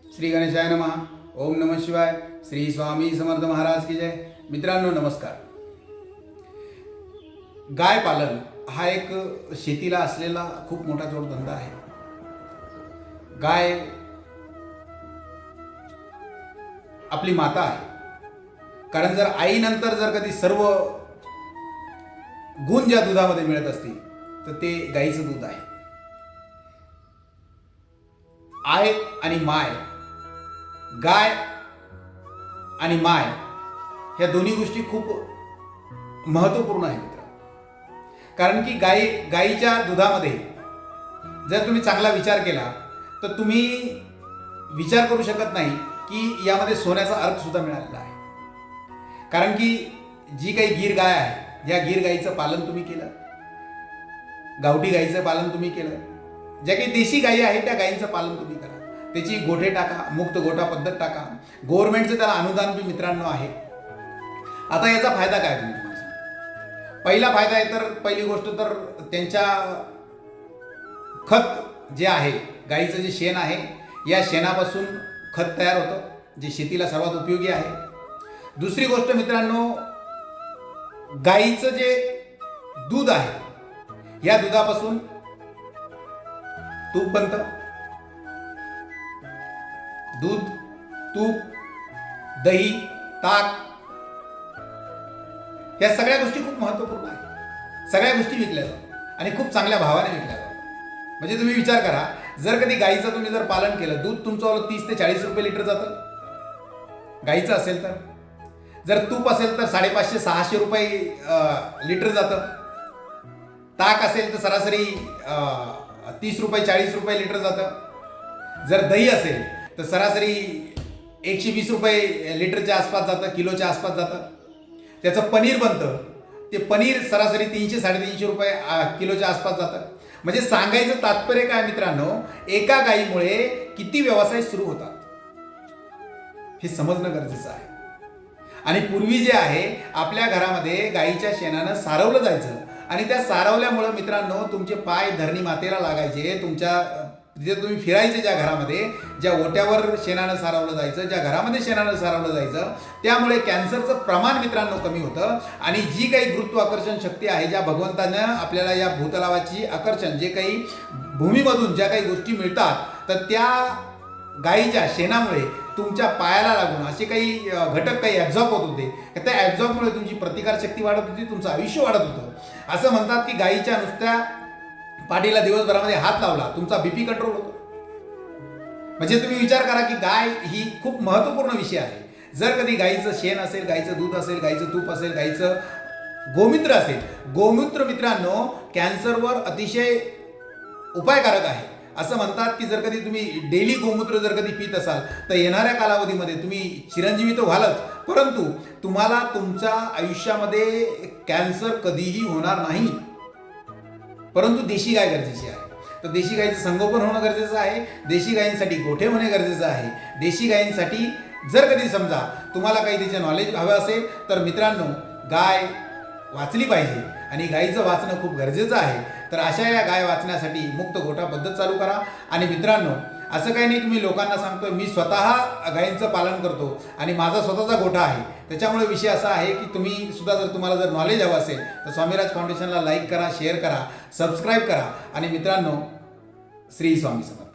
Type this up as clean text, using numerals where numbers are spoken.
श्री गणेशाय नमः. ओम नमः शिवाय. श्री स्वामी समर्थ महाराज की जय. मित्रांनो नमस्कार. गाय पालन हा एक शेतीला असलेला खूप मोठा जोडधंदा आहे. गाय आपली माता आहे. कारण जर आईनंतर जर कधी सर्व गुण ज्या दुधामध्ये मिळत असतील तर ते गाईचं दूध आहे. आय आणि माय, गाय आणि माय ह्या दोन्ही गोष्टी खूप महत्त्वपूर्ण आहेत मित्र. कारण की गाईच्या दुधामध्ये जर तुम्ही चांगला विचार केला तर तुम्ही विचार करू शकत नाही की यामध्ये सोन्याचा अर्थ सुद्धा मिळालेला आहे. कारण की जी काही गीर गाय आहे, या गीर गाईचं पालन तुम्ही केलं, गावठी गाईचं पालन तुम्ही केलं, ज्या काही देशी गायी आहेत त्या गायींचं पालन तुम्ही करा. त्याची गोठे टाका, मुक्त गोठा पद्धत टाका. गव्हर्नमेंटचं त्याला अनुदान बी मित्रांनो आहे. आता याचा फायदा काय तुम्ही तुम्हाला सांगा. पहिला फायदा आहे तर पहिली गोष्ट तर त्यांच्या खत जे आहे, गाईचं जे शेण आहे, या शेणापासून खत तयार होतं जे शेतीला सर्वात उपयोगी आहे. दुसरी गोष्ट मित्रांनो, गाईचं जे दूध आहे या दुधापासून तूप बनतं. दूध, तूप, दही, ताक या सगळ्या गोष्टी खूप महत्त्वपूर्ण आहेत. सगळ्या गोष्टी विकल्या जातात आणि खूप चांगल्या भावाने विकल्या जातात. म्हणजे तुम्ही विचार करा, जर कधी गाईचं तुम्ही जर पालन केलं, दूध तुमचं 30 ते 40 रुपये लिटर जातं गाईचं असेल तर. जर तूप असेल तर 550-600 रुपये लिटर जातं. ताक असेल तर सरासरी 30 रुपये 40 रुपये लिटर जातं. जर दही असेल तर सरासरी 120 रुपये लिटरच्या आसपास जातं, किलोच्या आसपास जातं. त्याचं पनीर बनतं, ते पनीर सरासरी 300-350 रुपये किलोच्या आसपास जातं. म्हणजे सांगायचं तात्पर्य काय मित्रांनो, एका गायीमुळे किती व्यवसाय सुरू होतात हे समजणं गरजेचं आहे. आणि पूर्वी जे आहे आपल्या घरामध्ये गाईच्या शेणानं सारवलं जायचं आणि त्या सारवल्यामुळं मित्रांनो तुमचे पाय धरणी मातेला लागायचे. तुमच्या जिथे तुम्ही फिरायचे, ज्या घरामध्ये ज्या ओट्यावर शेणानं सारवलं जायचं, ज्या घरामध्ये शेणानं सारवलं जायचं, त्यामुळे कॅन्सरचं प्रमाण मित्रांनो कमी होतं. आणि जी काही गुरुत्वाकर्षण शक्ती आहे, ज्या भगवंतानं आपल्याला या भूतलावाची आकर्षण, जे काही भूमीमधून ज्या काही गोष्टी मिळतात, तर त्या गाईच्या शेणामुळे तुमच्या पायाला लागून असे काही घटक काही ॲब्झॉर्ब होत होते. त्या ॲब्झॉर्बमुळे तुमची प्रतिकारशक्ती वाढत होती, तुमचं आयुष्य वाढत होतं. असं म्हणतात की गाईच्या नुसत्या पाठीला दिवसभरामध्ये हात लावला तुमचा बीपी कंट्रोल होतो. म्हणजे तुम्ही विचार करा की गाय ही खूप महत्त्वपूर्ण विषय आहे. जर कधी गाईचं शेण असेल, गाईचं दूध असेल, गाईचं तूप असेल, गाईचं गोमूत्र असेल, गोमूत्र मित्रांनो कॅन्सरवर अतिशय उपायकारक आहे. असं म्हणतात की जर कधी तुम्ही डेली गोमूत्र जर कधी पित असाल तर येणाऱ्या कालावधीमध्ये तुम्ही चिरंजीवी तर व्हालच, परंतु तुम्हाला तुमच्या आयुष्यामध्ये कॅन्सर कधीही होणार नाही. परंतु देशी गाय गरजेची आहे. तर देशी गायीचं संगोपन होणं गरजेचं आहे. देशी गायींसाठी गोठे होणे गरजेचं आहे. देशी गायींसाठी जर कधी समजा तुम्हाला काही त्याचे नॉलेज हवं असेल तर मित्रांनो, गाय वाचली पाहिजे आणि गायीचं वाचणं खूप गरजेचं आहे. तर अशा या गाय वाचण्यासाठी मुक्त गोठा पद्धत चालू करा. आणि मित्रांनो, असं काही नाही की मी लोकांना सांगतोय, मी स्वतः गायींचं पालन करतो आणि माझा स्वतःचा गोठा आहे. त्याच्यामुळे विषय असा आहे की तुम्ही सुद्धा जर तुम्हाला जर नॉलेज हवं असेल तर स्वामीराज फाउंडेशनला लाईक करा, शेअर करा, सबस्क्राईब करा. आणि मित्रांनो, श्री स्वामी समर्थ.